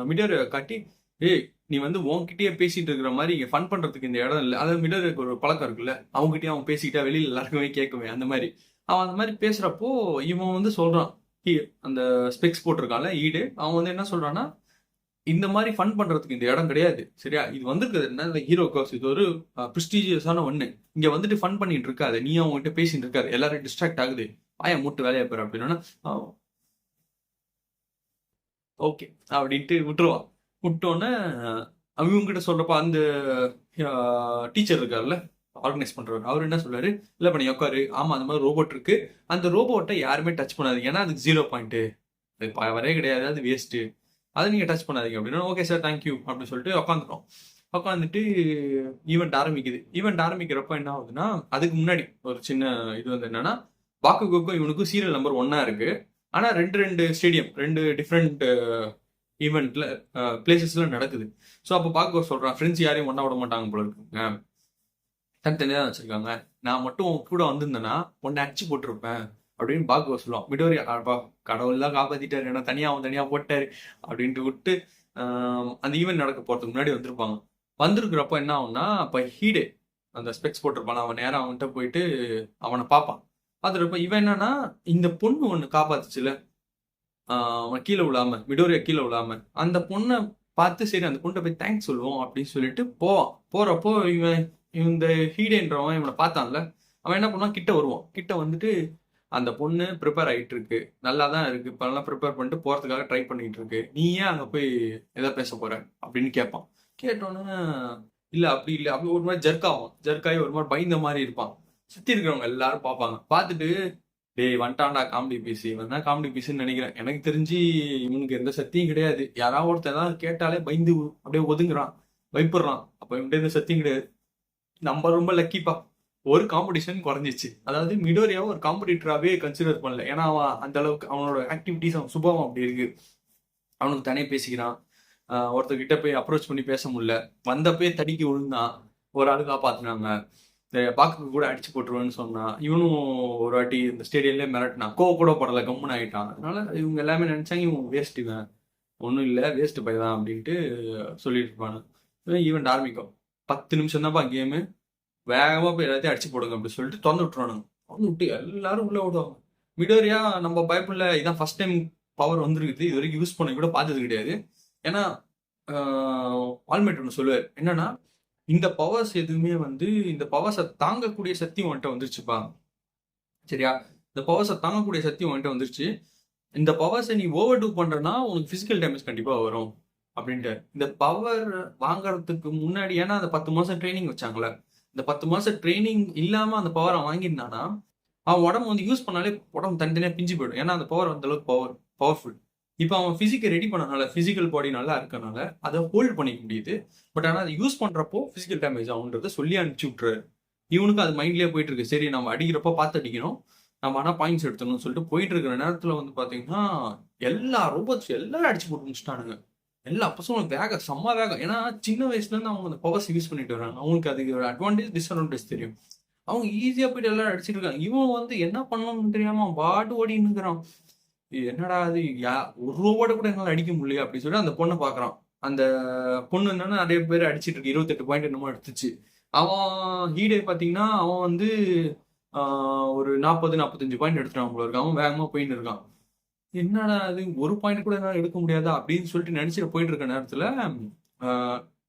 மிடோரியா காட்டி, ஏய் நீ வந்து உன்கிட்டயே பேசிட்டு இருக்கிற மாதிரி இங்கே ஃபன் பண்றதுக்கு இந்த இடம் இல்லை. அதாவது மிடோரியாக்கு ஒரு பழக்கம் இருக்குல்ல, அவங்ககிட்டயே அவன் பேசிக்கிட்டா வெளியில் எல்லாருக்குமே கேட்குவேன் அந்த மாதிரி. அவன் அந்த மாதிரி பேசுறப்போ இவன் வந்து சொல்றான், அந்த ஸ்பெக்ஸ் போட்டிருக்கான்ல ஈடு, அவன் வந்து என்ன சொல்றான்னா, இந்த மாதிரி ஃபன் பண்றதுக்கு இந்த இடம் கிடையாது சரியா, இது வந்துருக்குது என்ன ஹீரோ கோர்ஸ், இது ஒரு ப்ரெஸ்டீஜியஸான ஒண்ணு, இங்க வந்துட்டு ஃபன் பண்ணிட்டு இருக்காது, நீ அவங்ககிட்ட பேசிட்டு இருக்காது, எல்லாரும் டிஸ்ட்ராக்ட் ஆகுது, வாய மூட்டு வேலையா போற அப்படின்னா ஓகே அப்படின்ட்டு விட்டுருவான். விட்டோன்னே இவங்ககிட்ட சொல்றப்ப அந்த டீச்சர் இருக்கார்ல, ஆர்கனைஸ் பண்றவர், அவர் என்ன சொல்றாரு, இல்ல பண்ணி உட்காரு, ஆமா அந்த மாதிரி ரோபோட் இருக்கு, அந்த ரோபோட்டை யாருமே டச் பண்ணாதீங்க, ஏன்னா அதுக்கு 0 பாயிண்ட், அது பவரே கிடையாது, அது வேஸ்ட், அதை நீங்க டச் பண்ணாதீங்க அப்படின்னா, ஓகே சார் தேங்க்யூ அப்படின்னு சொல்லிட்டு உட்காந்துட்டோம். உட்காந்துட்டு ஈவெண்ட் ஆரம்பிக்குது. ஈவெண்ட் ஆரம்பிக்கிறப்ப என்ன ஆகுதுன்னா, அதுக்கு முன்னாடி ஒரு சின்ன இது வந்து என்னன்னா, பாக்குக்கும் இவனுக்கும் சீரியல் நம்பர் 1 இருக்கு. ஆனா ரெண்டு ஸ்டேடியம், 2 டிஃப்ரெண்ட் ஈவெண்ட்ல பிளேசஸ்ல நடக்குது. ஸோ அப்போ பாக்கு சொல்றான், ஃப்ரெண்ட்ஸ் யாரையும் ஒண்ணா விட மாட்டாங்க போல இருக்குங்க, தனித்தனியாக தான் வச்சிருக்காங்க, நான் மட்டும் உன் கூட வந்திருந்தேன்னா உன்னை அடிச்சு போட்டிருப்பேன் அப்படின்னு பாக்குவ சொல்லுவான். மிடோரி அப்பா கடவுள் தான் காப்பாத்திட்டாரு, ஏன்னா அவன் தனியா போட்டாரு அப்படின்ட்டு விட்டு அந்த ஈவெண்ட் நடக்க போறதுக்கு முன்னாடி வந்திருப்பாங்க. வந்திருக்கிறப்ப என்ன ஆகும்னா, அப்ப ஹீடே அந்த ஸ்பெக்ஸ் போட்டிருப்பான், அவன் நேரம் அவன்கிட்ட போயிட்டு அவனை பார்ப்பான். பார்த்துருப்ப இவன் என்னன்னா, இந்த பொண்ணு ஒண்ணு காப்பாத்துச்சுல, அவன் கீழே விழாம, மிடோரியா கீழே விழாம, அந்த பொண்ணை பார்த்து சரி அந்த பொண்ணை போய் தேங்க்ஸ் சொல்லுவோம் அப்படின்னு சொல்லிட்டு போவான். போறப்போ இவன் இந்த ஹீடேன்றவன் இவனை பார்த்தான்ல, அவன் என்ன பண்ணுவான், கிட்ட வருவான். கிட்ட வந்துட்டு அந்த பொண்ணு ப்ரிப்பேர் ஆகிட்டு இருக்கு, நல்லா தான் இருக்கு, இப்போ நல்லா ப்ரிப்பேர் பண்ணிட்டு போறதுக்காக ட்ரை பண்ணிட்டு இருக்கு, நீ ஏன் அங்கே போய் எதை பேச போற அப்படின்னு கேட்பான். கேட்டோன்னே இல்லை அப்படி இல்லை, அப்படி ஒரு மாதிரி ஜர்க்காகி ஒரு மாதிரி பயந்த மாதிரி இருப்பான். சுற்றி இருக்கிறவங்க எல்லாரும் பார்ப்பாங்க. பார்த்துட்டு டேய் வந்துட்டான்டா காமெடி பீஸ், இவன் தான் காமெடி பீஸ்ன்னு நினைக்கிறேன், எனக்கு தெரிஞ்சு இவனுக்கு எந்த சக்தியும் கிடையாது, யாராவது ஒருத்தர் ஏதாவது கேட்டாலே பயந்து அப்படியே ஒதுங்குறான், பயப்படுறான், அப்போ இவன்ட்டு எந்த சக்தியும் கிடையாது, நம்ம ரொம்ப லக்கிப்பா, ஒரு காம்படிஷன் குறைஞ்சிச்சு. அதாவது மிடோரியாவை ஒரு காம்படிட்டராகவே கன்சிடர் பண்ணல, ஏன்னா அவன் அந்த அளவுக்கு அவனோட ஆக்டிவிட்டிஸ், அவன் சுபாவம் அப்படி இருக்கு, அவனுக்கு தனியாக பேசிக்கிறான், ஒருத்தர்கிட்ட போய் அப்ரோச் பண்ணி பேச முடியல, வந்தப்பே தடிக்கி விழுந்தான், ஒரு ஆளு காப்பாத்துனாங்க, பாக்கு கூட அடிச்சு போட்டுருவேன்னு சொன்னான், இவனும் ஒரு வாட்டி இந்த ஸ்டேடியம்லேயே மிரட்டினான், கூட படலை, கம்முன்னு ஆகிட்டான். அதனால இவங்க எல்லாமே நினைச்சாங்க இவன் வேஸ்ட், இவன் ஒன்றும் இல்லை வேஸ்ட் பையதான் அப்படின்ட்டு சொல்லிட்டு இருப்பானு. ஈவெண்ட் ஆரம்பிக்கும், 10 நிமிஷம் தான்ப்பா கேமு, வேகமாக போய் எல்லாத்தையும் அடிச்சு போடுங்க அப்படின்னு சொல்லிட்டு திறந்து விட்டுருவானுங்க. திறந்து விட்டு எல்லாரும் உள்ள விடுவாங்க. மிடோரியா நம்ம பயப்படல, இதான் ஃபர்ஸ்ட் டைம் பவர் வந்துருக்குது, இது வரைக்கும் யூஸ் பண்ண கூட பார்த்தது கிடையாது. ஏன்னா ஆல்மேட் ஒன்று சொல்லுவார், என்னன்னா இந்த பவர்ஸ் எதுவுமே வந்து இந்த பவர்ஸை தாங்கக்கூடிய சக்தி உன்கிட்ட வந்துருச்சுப்பா, சரியா, இந்த பவர்ஸை தாங்கக்கூடிய சக்தி உன்கிட்ட வந்துருச்சு, இந்த பவர்ஸை நீ ஓவர் டூ பண்றனா உனக்கு பிசிக்கல் டேமேஜ் கண்டிப்பா வரும் அப்படின்ட்டு. இந்த பவர் வாங்கறதுக்கு முன்னாடி, ஏன்னா அந்த 10 மாசம் ட்ரைனிங் வச்சாங்களே, இந்த 10 மாசம் ட்ரைனிங் இல்லாம அந்த பவரை வாங்கியிருந்தானா அவன் உடம்பு வந்து யூஸ் பண்ணாலே உடம்பு தனித்தனியா பிஞ்சு போயிடும், ஏன்னா அந்த பவர் அந்த அளவுக்கு பவர்ஃபுல். இப்போ அவன் பிசிக்கை ரெடி பண்ணனால, பிசிக்கல் பாடி நல்லா இருக்கனால அதை ஹோல்ட் பண்ணிக்க முடியுது. பட் ஆனால் அதை யூஸ் பண்றப்போ பிசிக்கல் டேமேஜ் ஆகுன்றத சொல்லி அனுப்பிச்சு விட்டுறாரு. இவனுக்கு அது மைண்ட்லேயே போயிட்டு இருக்கு, சரி நம்ம அடிக்கிறப்ப பார்த்து அடிக்கணும், நம்ம ஆனால் பாயிண்ட்ஸ் எடுத்துணும்னு சொல்லிட்டு போயிட்டு இருக்கிற நேரத்தில் வந்து பார்த்தீங்கன்னா எல்லா ரோபோட்ஸ் எல்லாரும் அடிச்சு போட்டு முடிச்சிட்டானுங்க. எல்லா பசங்களும் வேகம், செம்ம வேகம், ஏன்னா சின்ன வயசுல இருந்து அவங்க அந்த பவர்ஸ் யூஸ் பண்ணிட்டு வராங்க, அவங்களுக்கு அதுக்கு ஒரு அட்வான்டேஜ் டிஸ்அட்வான்டேஜ் தெரியும். அவங்க ஈஸியா போயிட்டு எல்லாரும் அடிச்சிட்டு இருக்காங்க. இவன் வந்து என்ன பண்ணணும்னு தெரியாம பாட்டு ஓடின்னு இருக்கிறான். என்னடா அது, ஒரு ரோபோட கூட என்னால அடிக்க முடியல அப்படின்னு சொல்லி அந்த பொண்ணை பாக்குறான். அந்த பொண்ணு என்னன்னா நிறைய பேர் அடிச்சிட்டு இருக்கு, 28 பாயிண்ட் என்னமோ எடுத்துச்சு. அவன் ஹீடே பாத்தீங்கன்னா அவன் வந்து ஒரு 40-45 பாயிண்ட் எடுத்துட்டான் போல இருக்கு. அவன் வேகமா போயின்னு இருக்கான். என்னடா அது, ஒரு பாயிண்ட் கூட என்னால எடுக்க முடியாதா அப்படின்னு சொல்லிட்டு நினைச்சிட்டு போயிட்டு இருக்க நேரத்துல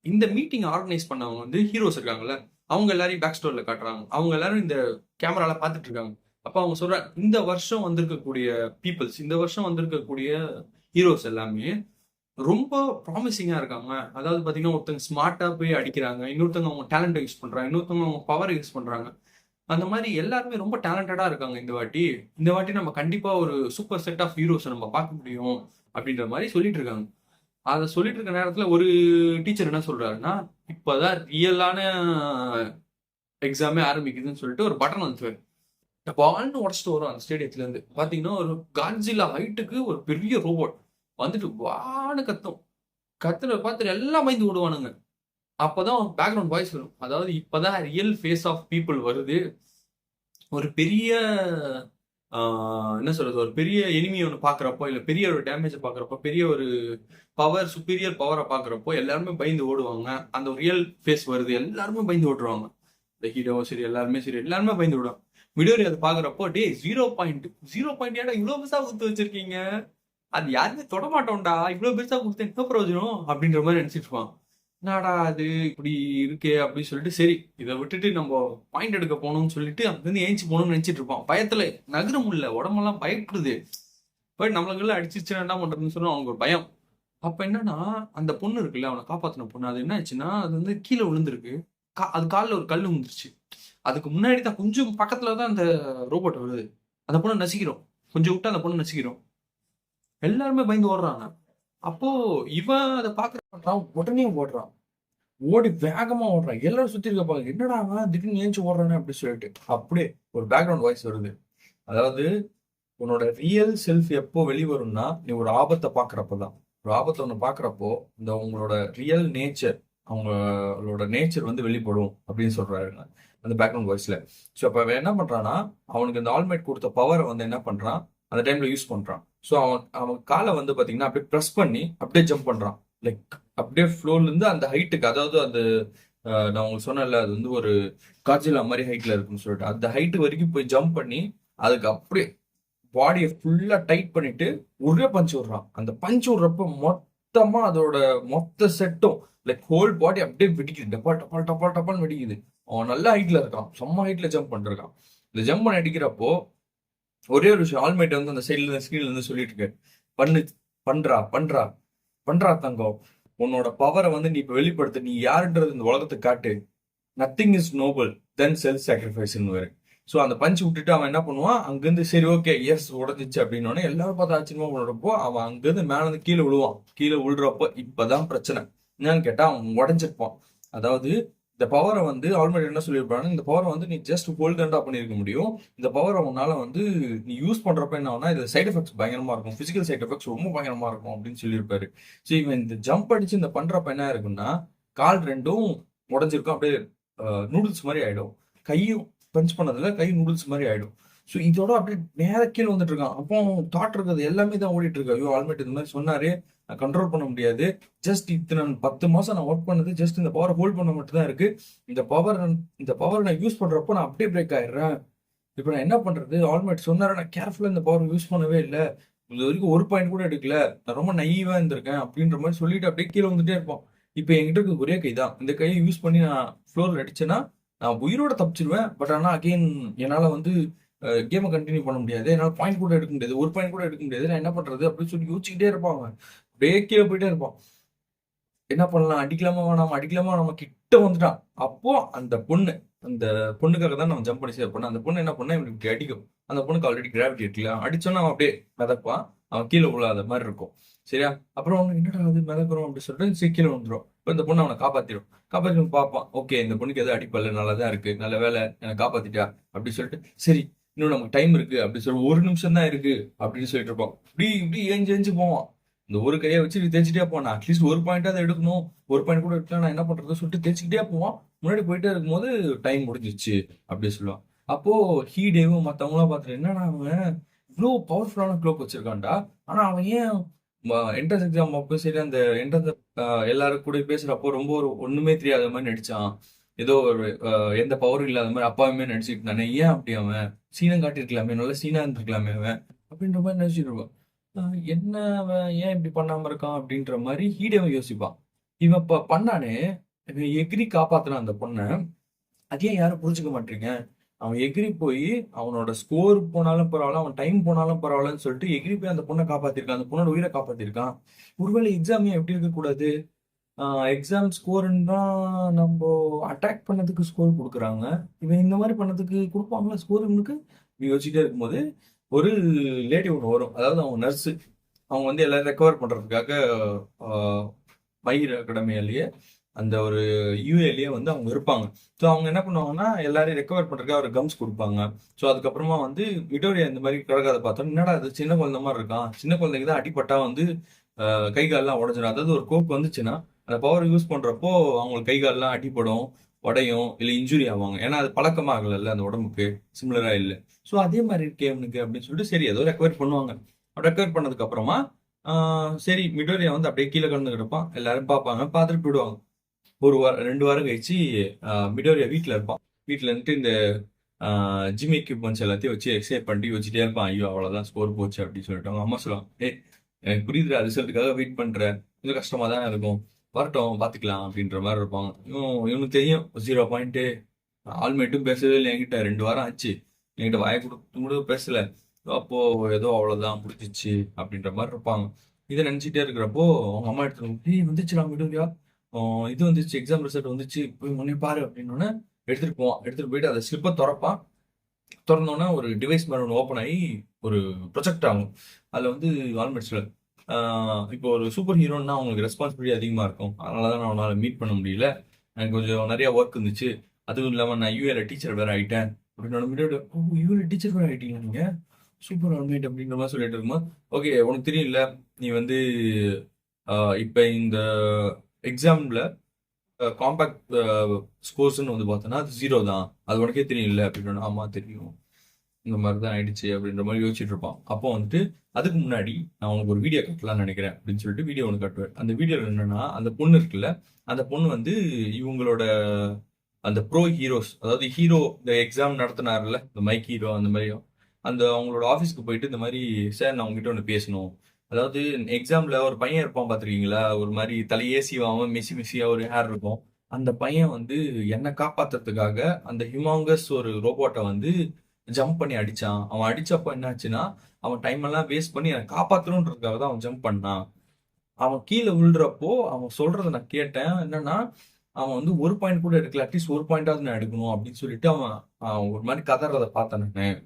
இந்த மீட்டிங் ஆர்கனைஸ் பண்ணவங்க வந்து ஹீரோஸ் இருக்காங்கல்ல, அவங்க எல்லாரையும் பேக் ஸ்டோர்ல காட்டுறாங்க. அவங்க எல்லாரும் இந்த கேமரால பாத்துட்டு இருக்காங்க. அப்ப அவங்க சொல்ற, இந்த வருஷம் வந்திருக்கக்கூடிய பீப்புள்ஸ், இந்த வருஷம் வந்திருக்கக்கூடிய ஹீரோஸ் எல்லாமே ரொம்ப ப்ராமிசிங்கா இருக்காங்க. அதாவது பாத்தீங்கன்னா ஒருத்தங்க ஸ்மார்ட்டா போய் அடிக்கிறாங்க, இன்னொருத்தவங்க அவங்க டேலண்ட்டை யூஸ் பண்றாங்க, இன்னொருத்தவங்க அவங்க பவரை யூஸ் பண்றாங்க. அந்த மாதிரி எல்லாருமே ரொம்ப டேலண்டடா இருக்காங்க இந்த வாட்டி நம்ம கண்டிப்பா ஒரு சூப்பர் செட் ஆஃப் ஹீரோஸ் நம்ம பார்க்க முடியும் அப்படின்ற மாதிரி சொல்லிட்டு இருக்காங்க. அதை சொல்லிட்டு இருக்க நேரத்துல ஒரு டீச்சர் என்ன சொல்றாருன்னா, இப்பதான் ரியலான எக்ஸாமே ஆரம்பிக்குதுன்னு சொல்லிட்டு ஒரு பட்டன் வந்து பால்னு உடச்சிட்டு வரும் அந்த ஸ்டேடியத்துல இருந்து. பாத்தீங்கன்னா ஒரு காட்ஜில்லா ஹைட்டுக்கு ஒரு பெரிய ரோபோட் வந்துட்டு வான்னு கத்துற பார்த்துட்டு எல்லாம் பயந்து விடுவானுங்க. அப்பதான் பேக்ரவுண்ட் வாய்ஸ் வரும், அதாவது இப்பதான் ரியல் ஃபேஸ் ஆஃப் பீப்புள் வருது, ஒரு பெரிய என்ன சொல்றது, ஒரு பெரிய எனிமி ஒன்று பாக்குறப்போ, இல்ல பெரிய ஒரு டேமேஜ் பாக்குறப்போ, பெரிய ஒரு சுப்பீரியர் பவரை பாக்குறப்போ எல்லாருமே பயந்து ஓடுவாங்க. அந்த ரியல் ஃபேஸ் வருது, எல்லாருமே பயந்து ஓடுவாங்க. இந்த ஹீரோவும் சரி, எல்லாருமே பயந்து விடுவாங்க. மிடோரி அதை பாக்குறப்போ, டே 0 பாயிண்ட் ஏடா இவ்வளவு பெருசா கொடுத்து வச்சிருக்கீங்க, அது யாருமே தொடமாட்டோம்டா, இவ்வளவு பெருசா கொடுத்து என்ன பிரயோஜனம் அப்படின்ற மாதிரி நினைச்சிட்டு இருப்பான். என்னடா அது இப்படி இருக்கே அப்படின்னு சொல்லிட்டு, சரி இதை விட்டுட்டு நம்ம பாயிண்ட் எடுக்க போகணும்னு சொல்லிட்டு அங்கிருந்து ஏஞ்சி போகணும்னு நினைச்சிட்டு இருப்பான். பயத்துல நகர முடியல, உடம்பெல்லாம் பயப்படுது. போய் நம்மளுக்குள்ள அடிச்சிருச்சுன்னா என்ன பண்றதுன்னு சொன்னா அவனுக்கு ஒரு பயம். அப்ப என்னன்னா, அந்த பொண்ணு இருக்குல்ல, அவன காப்பாத்துன பொண்ணு. அது என்ன ஆச்சுன்னா, அது வந்து கீழ விழுந்திருக்கு. அது கால்ல ஒரு கல்லு விழுந்துருச்சு. அதுக்கு முன்னாடி தான் கொஞ்சம் பக்கத்துல தான் அந்த ரோபோட் வருது. அந்த பொண்ண நசுக்கிரும். கொஞ்சம் விட்டா அந்த பொண்ண நசுக்கிரும். எல்லாருமே பயந்து ஓடுறாங்க. அப்போ இவன் அத பார்க்குறான், உடனே ஓடுறான். ஓடி வேகமா ஓடுறான். எல்லாரும் சுத்தி இருக்க பாருங்க. என்னடா அவன் திடீர்னு எந்திச்சு ஓடுறானே அப்படி சொல்லிட்டு. அப்படியே ஒரு பேக்ரவுண்ட் வாய்ஸ் வருது. அதாவது உன்னோட ரியல் செல்ஃப் எப்போ வெளிவரும்னா, நீ ஒரு ஆபத்த பார்க்குறப்ப தான். ஒரு ஆபத்த ஒண்ணு பார்க்குறப்போ, இந்த உங்களோட ரியல் நேச்சர், அவங்களோட நேச்சர் வந்து வெளிப்படும் அப்படின்னு சொல்றாருங்க. அந்த பேக்ரவுண்ட் வாய்ஸ்ல. ஸோ அப்ப அவன் என்ன பண்றான்னா, அவனுக்கு இந்த ஆல்மைட் குடுத்த பவர வந்து என்ன பண்றான், அந்த டைம்ல யூஸ் பண்றான். ஸோ அவன் அவன் கால வந்து பார்த்தீங்கன்னா, அப்படியே பிரஸ் பண்ணி அப்படியே ஜம்ப் பண்றான். லைக் அப்படியே ஃப்ளோர்ல இருந்து அந்த ஹைட்டுக்கு, அதாவது அந்த நான் உங்களுக்கு சொன்னேன்ல, அது வந்து ஒரு காட்சிலா மாரி ஹைட்ல இருக்குன்னு சொல்லிட்டு, அந்த ஹைட் வரைக்கும் போய் ஜம்ப் பண்ணி, அதுக்கு அப்படியே பாடியை ஃபுல்லா டைட் பண்ணிட்டு ஒரே பஞ்ச் விடுறான். அந்த பஞ்ச் விடுறப்ப மொத்தமா அதோட மொத்த செட்டும் லைக் ஹோல் பாடி அப்படியே வெடிக்குது. டப்பால் டப்பால் டப்பால் டப்பால் வெடிக்குது. அவன் நல்ல ஹைட்ல இருக்கான். செம்ம ஹைட்ல ஜம்ப் பண்ணிருக்கான். இந்த ஜம்ப் பண்ணி அடிக்கிறப்போ ஒரே ஒரு விஷயம், ஆல்மைட் வந்து அந்த சைட்ல இருந்து ஸ்கிரீன்ல இருந்து சொல்லிட்டு இருக்கு. பண்ணு, பண்றா பண்றா பண்றா தங்கம். உன்னோட பவரை வந்து நீ இப்ப வெளிப்படுத்து. நீ யாருன்றது இந்த உலகத்துக்கு காட்டு. Nothing is noble than self சாக்ரிஃபைஸ்னு வேறு. ஸோ அந்த பஞ்ச் விட்டுட்டு அவன் என்ன பண்ணுவான், அங்கிருந்து சரி ஓகே எஸ் உடஞ்சிச்சு அப்படின்னோடனே எல்லாரும் பார்த்து ஆச்சரியமா விழுறப்போ அவன் அங்கிருந்து மேல இருந்து கீழே விழுவான். கீழே விழுறப்போ இப்பதான் பிரச்சனை என்னன்னு கேட்டா அவன் உடஞ்சிருப்பான். அதாவது இந்த பவரை வந்து ஆல்ரெடி என்ன சொல்லியிருப்பாங்க, இந்த பவரை வந்து நீ ஜஸ்ட் ஹோல்டண்டா பண்ணியிருக்க முடியும். இந்த பவரை உன்னால வந்து நீ யூஸ் பண்றப்ப என்ன ஆகுனா இது சைட் எஃபெக்ட்ஸ் பயங்கரமா இருக்கும், பிசிக்கல் சைட் எஃபெக்ட்ஸ் ரொம்ப பயங்கரமா இருக்கும் அப்படின்னு சொல்லியிருப்பாரு. ஸோ இவன் இந்த ஜம்ப் அடிச்சு இந்த பண்றப்ப என்ன இருக்குன்னா, கால் ரெண்டும் உடஞ்சிருக்கும். அப்படியே நூடுல்ஸ் மாதிரி ஆயிடும். கையும் பஞ்ச் பண்ணதுல கை நூடுல்ஸ் மாதிரி ஆயிடும். ஸோ இதோட அப்படியே நேர கீழே வந்துட்டு இருக்கான். அப்போ தாட் இருக்கிறது எல்லாமே தான் ஓடிட்டு இருக்கு. ஐயோ ஆல்மெட் இந்த மாதிரி சொன்னாரு, நான் கண்ட்ரோல் பண்ண முடியாது. ஜஸ்ட் இத்தனை 10 மாசம் நான் ஒர்க் பண்ணது ஜஸ்ட் இந்த பவரை ஹோல்ட் பண்ண மட்டும் தான் இருக்கு. இந்த பவர் நான் யூஸ் பண்றப்போ நான் அப்படியே பிரேக் ஆயிடுறேன். இப்போ நான் என்ன பண்றது? ஆல்மெட் சொன்னாரு, நான் கேர்ஃபுல்லா இந்த பவர் யூஸ் பண்ணவே இல்லை. இது வரைக்கும் ஒரு பாயிண்ட் கூட எடுக்கல. நான் ரொம்ப நைவா இருந்திருக்கேன் அப்படின்ற மாதிரி சொல்லிட்டு அப்படியே கீழே வந்துட்டே இருப்பான். இப்போ என்கிட்ட இருக்க ஒரே கை தான். இந்த கையை யூஸ் பண்ணி நான் ஃப்ளோர்ல அடிச்சேன்னா நான் உயிரோட தப்பிச்சிருவேன். பட் ஆனா அகைன் என்னால வந்து கேமை கண்டினியூ பண்ண முடியாது. என்னால பாயிண்ட் கூட எடுக்க முடியாது. ஒரு பாயிண்ட் கூட எடுக்க முடியாது. நான் என்ன பண்றது அப்படின்னு சொல்லி யோசிச்சுக்கிட்டே இருப்பான் அவன். அப்படியே கீழே போயிட்டே இருப்பான். என்ன பண்ணலாம், அடிக்கலாமா வேணாமா, அடிக்கலாமா நம்ம கிட்ட வந்துட்டான். அப்போ அந்த பொண்ணுக்காக தான் நம்ம ஜம்ப் பண்ணி சேவ் பண்ண. அந்த பொண்ணு என்ன பண்ணா இவனுக்கு இப்படி அடிக்கும். அந்த பொண்ணுக்கு ஆல்ரெடி கிராவிட்டி இருக்குல்ல, அடிச்சோன்னா அவன் அப்படியே மிதப்பான். அவன் கீழே விழாத மாதிரி இருக்கும். சரியா? அப்புறம் அவனுக்கு என்னடா அது மிதக்குறோம் அப்படின்னு சொல்லிட்டு சரி கீழே வந்துடும். இப்போ இந்த பொண்ணு அவனை காப்பாத்திடும். காப்பாத்தி பார்ப்பான். ஓகே இந்த பொண்ணுக்கு எதாவது அடிப்பல்ல, நல்லா தான் இருக்கு, நல்ல வேலை என்னை காப்பாத்திட்டா அப்படின்னு சொல்லிட்டு சரி இன்னும் நமக்கு டைம் இருக்கு அப்படின்னு சொல்லி ஒரு நிமிஷம் தான் இருக்கு அப்படின்னு சொல்லிட்டு இருப்பான். இப்படி இப்படி ஏஞ்சு ஏஞ்சு போவான். இந்த ஒரு கையை வச்சு தேய்ச்சிட்டே போவான். அட்லீஸ்ட் ஒரு பாயிண்டாவது எடுக்கணும், ஒரு பாயிண்ட் கூட எடுக்கலாம், நான் என்ன பண்றது சொல்லிட்டு தேய்ச்சிக்கிட்டே போவான். முன்னாடி போயிட்டே இருக்கும்போது டைம் முடிஞ்சிச்சு அப்படின்னு சொல்லுவான். அப்போ ஹீடேவும் மத்தவங்களாம் பார்த்துட்டு என்னடா அவன் இவ்வளோ பவர்ஃபுல்லான க்ளோக் வச்சிருக்கான்டா, ஆனா அவன் ஏன் என்ட்ரன்ஸ் எக்ஸாம் அப்போ சரி அந்த என்ட்ரன்ஸ் எல்லாரும் கூட பேசுறப்போ ரொம்ப ஒரு ஒண்ணுமே தெரியாத மாதிரி நடிச்சான். ஏதோ ஒரு எந்த பவரும் இல்லாத மாதிரி அப்பாவுமே நடிச்சுட்டு இருந்தானே, ஏன் அப்படி அவன் சீனம் காட்டியிருக்கலாமே, நல்ல சீனா இருந்திருக்கலாமே அவன் அப்படின்ற மாதிரி நினைச்சிட்டு இருப்பான். என்ன அவன் ஏன் இப்படி பண்ணாம இருக்கான் அப்படின்ற மாதிரி ஹீடேவன் யோசிப்பான். இவன் பண்ணானே, இவன் எகிரி காப்பாத்துனான் அந்த பொண்ணை. அது ஏன் யாரும் புரிஞ்சுக்க மாட்டீங்க? அவன் எகிரி போய் அவனோட ஸ்கோர் போனாலும் பரவாயில்ல, அவன் டைம் போனாலும் பரவாயில்லன்னு சொல்லிட்டு எகிரி போய் அந்த பொண்ணை காப்பாத்திருக்கான். அந்த பொண்ணோட உயிரை காப்பாத்திருக்கான். ஒருவேளை எக்ஸாம் ஏன் எப்படி இருக்கக்கூடாது? எக்ஸாம் ஸ்கோர்ன்னா நம்ம அட்டாக் பண்ணதுக்கு ஸ்கோர் கொடுக்குறாங்க. இவன் இந்த மாதிரி பண்ணதுக்கு கொடுப்பாங்களா ஸ்கோர் இவனுக்கு? யோசிச்சுட்டே இருக்கும்போது ஒரு லேடி ஒன்று வரும். அதாவது அவங்க நர்ஸு. அவங்க வந்து எல்லாரும் ரெக்கவர் பண்றதுக்காக மயிர் அகாடமியிலேயே அந்த ஒரு யூஏலயே வந்து அவங்க இருப்பாங்க. ஸோ அவங்க என்ன பண்ணுவாங்கன்னா எல்லாரையும் ரெக்கவர் பண்றதுக்காக ஒரு கம்ஸ் கொடுப்பாங்க. ஸோ அதுக்கப்புறமா வந்து விடோரியா இந்த மாதிரி கிடக்காத பார்த்தோம். என்னடா அது சின்ன குழந்தை மாதிரி இருக்கான், சின்ன குழந்தைக்கு தான் அடிப்பட்டா வந்து கை கால்லாம் உடஞ்சிடும். அதாவது ஒரு கோப் வந்துச்சுன்னா அந்த பவர் யூஸ் பண்றப்போ அவங்களுக்கு கை கால்லாம் அடிப்படும், உடையும், இல்லை இன்ஜுரி ஆவாங்க. ஏன்னா அது பழக்கமாகல அந்த உடம்புக்கு, சிமிலரா இல்லை. ஸோ அதே மாதிரி இருக்கே அவனுக்கு அப்படின்னு சொல்லிட்டு சரி ஏதோ ரெக்கவர் பண்ணுவாங்க. ரெக்கவர் பண்ணதுக்கு அப்புறமா சரி மிடோரியா வந்து அப்படியே கீழே கிடந்து கிடப்பான். எல்லாரும் பார்ப்பாங்க, பார்த்துட்டு போயிடுவாங்க. ஒரு வாரம் 2 வாரம் கழிச்சு மிடோரியா வீட்டில் இருப்பான். வீட்டில் இருந்துட்டு இந்த ஜிம் எக்யூப்மெண்ட்ஸ் எல்லாத்தையும் வச்சு எக்ஸசைஸ் பண்ணி வச்சுட்டே இருப்பான். ஐயோ அவ்வளோதான் ஸ்கோர் போச்சு அப்படின்னு சொல்லிட்டு அவங்க அம்மா சொல்லுவாங்க, எனக்கு புரியுதுடா ரிசல்ட்டுக்காக வெயிட் பண்ற, கொஞ்சம் கஷ்டமா தான் இருக்கும், வரட்டும் பார்த்துக்கலாம் அப்படின்ற மாதிரி இருப்பாங்க. இவனுக்கு தெரியும் 0 பாயிண்ட்டு. ஆல்மேட்டும் பேசவே இல்லை என்கிட்ட, 2 வாரம் ஆச்சு என்கிட்ட வாயை கொடுத்து கூட பேசல. அப்போ ஏதோ அவ்வளோதான் முடிஞ்சிச்சு அப்படின்ற மாதிரி இருப்பாங்க. இதை நினைச்சிட்டே இருக்கிறப்போ அவங்க அம்மா எடுத்துட்டு வந்துச்சுடா விடுவியா, இது வந்துச்சு, எக்ஸாம் ரிசல்ட் வந்துச்சு, போய் முன்னே பாரு அப்படின்னோடனே எடுத்துட்டு போவான். எடுத்துட்டு போயிட்டு அதை ஸ்லிப்பை திறப்பான். திறந்தோன்னா ஒரு டிவைஸ் மாதிரி ஒன்று ஓப்பன் ஆகி ஒரு ப்ரொஜெக்ட் ஆகும். அதில் வந்து ஆல்மெட்ஸில் இப்போ ஒரு சூப்பர் ஹீரோன்னா அவங்களுக்கு ரெஸ்பான்சிபிலிட்டி அதிகமாக இருக்கும். அதனால தான் நான் அவனால் மீட் பண்ண முடியல. எனக்கு கொஞ்சம் நிறையா ஒர்க் இருந்துச்சு. அதுவும் இல்லாமல் நான் யூஏல டீச்சர் வேறு ஆகிட்டேன் அப்படின்னு மீடியோட, ஓ யூஏல டீச்சர் வேறு ஆகிட்டீங்களா நீங்கள், சூப்பர் ஆல்மேட் அப்படின்ற மாதிரி சொல்லிட்டு இருக்கும்போது, ஓகே உனக்கு தெரியல நீ வந்து இப்போ இந்த எக்ஸாமில் காம்பேக்ட் ஸ்கோர்ஸ்ன்னு வந்து பார்த்தோன்னா அது 0 தான், அது உனக்கே தெரியல அப்படின்னு. ஆமாம் தெரியும், இந்த மாதிரி தான் ஆயிடுச்சு அப்படின்ற மாதிரி யோசிச்சுட்டு இருப்பான். அப்போ வந்துட்டு அதுக்கு முன்னாடி நான் உனக்கு ஒரு வீடியோ கட்டலாம்னு நினைக்கிறேன் அப்படின்னு சொல்லிட்டு வீடியோ ஒன்று கட்டுவேன். அந்த வீடியோவில் என்னன்னா, அந்த பொண்ணு இருக்குல்ல, அந்த பொண்ணு வந்து இவங்களோட அந்த ப்ரோ ஹீரோஸ், அதாவது ஹீரோ இந்த எக்ஸாம் நடத்தினார்ல, இந்த மைக் ஹீரோ அந்த மாதிரியும், அந்த அவங்களோட ஆஃபீஸ்க்கு போயிட்டு இந்த மாதிரி, சார் நான் உங்ககிட்ட ஒன்று பேசணும். அதாவது எக்ஸாம்ல ஒரு பையன் இருப்பான் பார்த்துருக்கீங்களா, ஒரு மாதிரி தலையே சீவாம மெஸ்ஸி மெஸ்ஸியா ஒரு ஹேர் இருக்கும். அந்த பையன் வந்து என்னை காப்பாத்துறதுக்காக அந்த ஹியூமாங்கஸ் ஒரு ரோபோட்டை வந்து ஜம்ப் பண்ணி அடிச்சான். அவன் அடிச்சப்போ என்னாச்சுன்னா, அவன் டைம் எல்லாம் வேஸ்ட் பண்ணி என்னை காப்பாற்றணுன்றதுக்காக தான் அவன் ஜம்ப் பண்ணான். அவன் கீழே விழுறப்போ அவன் சொல்றதை நான் கேட்டேன். என்னன்னா, அவன் வந்து ஒரு பாயிண்ட் கூட எடுக்கல, அட்லீஸ்ட் ஒரு பாயிண்டாவது நான் எடுக்கணும் அப்படின்னு சொல்லிட்டு அவன் ஒரு மாதிரி கதறதை பார்த்தேன் நான்.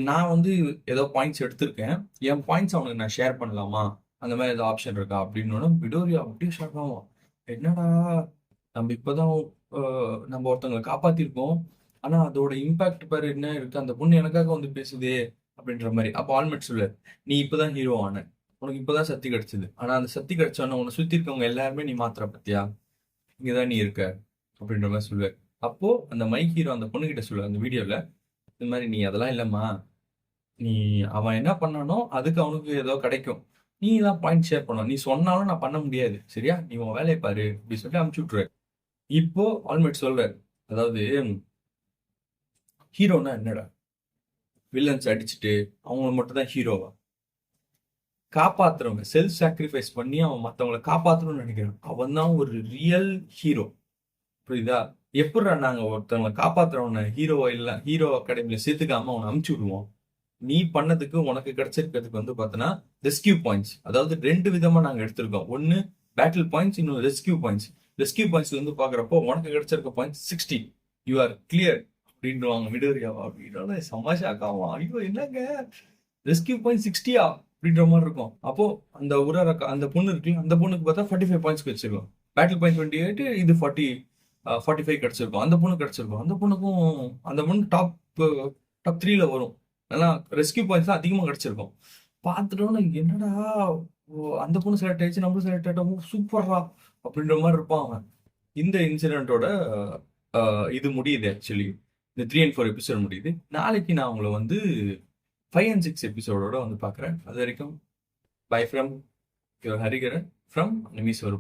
நான் வந்து ஏதோ பாயிண்ட்ஸ் எடுத்திருக்கேன், என் பாயிண்ட்ஸ் அவனுக்கு நான் ஷேர் பண்ணலாமா, அந்த மாதிரி ஏதோ ஆப்ஷன் இருக்கா அப்படின்னு. விடோரியா அப்படியே ஷாக் ஆகும். என்னடா நம்ம இப்போதான் நம்ம ஒருத்தவங்களை காப்பாத்திருக்கோம், ஆனா அதோட இம்பாக்ட் பாரு என்ன இருக்கு, அந்த பொண்ணு எனக்காக வந்து பேசுதே அப்படின்ற மாதிரி. அப்போ ஆல்மெட் சொல்லு, நீ இப்பதான் ஹீரோ ஆன, உனக்கு இப்பதான் சக்தி கிடைச்சது, ஆனா அந்த சக்தி கிடைச்சோன்னா உன்னை சுத்தி இருக்கவங்க எல்லாருமே நீ மாத்திர பத்தியா, இங்கதான் நீ இருக்க அப்படின்ற மாதிரி சொல்லுவார். அப்போ அந்த மைக் ஹீரோ அந்த பொண்ணுகிட்ட சொல்லுவார் அந்த வீடியோல, இந்த மாதிரி நீ அதெல்லாம் இல்லம்மா, நீ அவன் என்ன பண்ணானோ அதுக்கு அவனுக்கு ஏதோ கிடைக்கும், நீ தான் பாயிண்ட் ஷேர் பண்ணணும், நீ சொன்னாலும் நான் பண்ண முடியாது, சரியா, நீ உன் வேலையை பாரு அப்படி சொல்லிட்டு அனுப்பிச்சு விட்டுருவாரு. இப்போ ஆல்மெட் சொல்றாரு, அதாவது ஹீரோனா என்னடா, வில்லன்ஸ் அடிச்சுட்டு அவங்க மட்டும் தான் ஹீரோவா, காப்பாத்துறவங்க செல்ஃப் சாக்ரிஃபைஸ் பண்ணி அவன் மற்றவங்களை காப்பாற்றணும்னு நினைக்கிறான், அவன் தான் ஒரு ரியல் ஹீரோ. புரியுதா? எப்படா நாங்க ஒருத்தவங்களை காப்பாத்துறவனை ஹீரோவா இல்ல ஹீரோ அகாடமியில சேர்த்துக்காம அவனை அமுச்சு விடுவோம். நீ பண்ணதுக்கு உனக்கு கிடைச்சிருக்கிறதுக்கு வந்து பார்த்தோன்னா ரெஸ்கியூ பாயிண்ட்ஸ், அதாவது 2 விதமா நாங்க எடுத்திருக்கோம். ஒன்னு பேட்டில் பாயிண்ட்ஸ், இன்னொரு ரெஸ்கியூ பாயிண்ட்ஸ். ரெஸ்கியூ பாயிண்ட்ஸ்ல வந்து பாக்குறப்போ உனக்கு கிடைச்சிருக்க பாயிண்ட்ஸ் 60, யூ ஆர் கிளியர் அப்படின்வாங்க மிடோரியாவா. அப்படின்னா சமாஷாக்காவா, ஐயோ என்னங்க ரெஸ்கியூ பாயிண்ட் 60யா அப்படின்ற மாதிரி இருக்கும். அப்போ அந்த அந்த பொண்ணு இருக்குல்ல, அந்த பொண்ணுக்கு பார்த்தா 45 பாயிண்ட்ஸ் வச்சிருக்கோம். பேட்டில் பாயிண்ட் 28, இது 45 கிடைச்சிருக்கும். அந்த பொண்ணு கிடைச்சிருக்கும். அந்த பொண்ணு டாப் 3ல வரும். ஏன்னா ரெஸ்கியூ பாயிண்ட்ஸ் தான் அதிகமாக கிடைச்சிருக்கும். பார்த்துட்டோன்னு என்னடா, அந்த பொண்ணு செலக்ட் ஆயிடுச்சு, நம்மளும் செலக்ட் ஆகிட்டோம், சூப்பரா அப்படின்ற மாதிரி இருப்பான் அவன். இந்த இன்சிடென்ட்டோட இது முடியுது. ஆக்சுவலி இந்த 3 and 4 எபிசோட் முடியுது. நாளைக்கு நான் உங்களை வந்து 5 and 6 எபிசோடோட வந்து பார்க்குறேன். அது வரைக்கும் bye from your Hariharan from நிமிஸ் ஒரு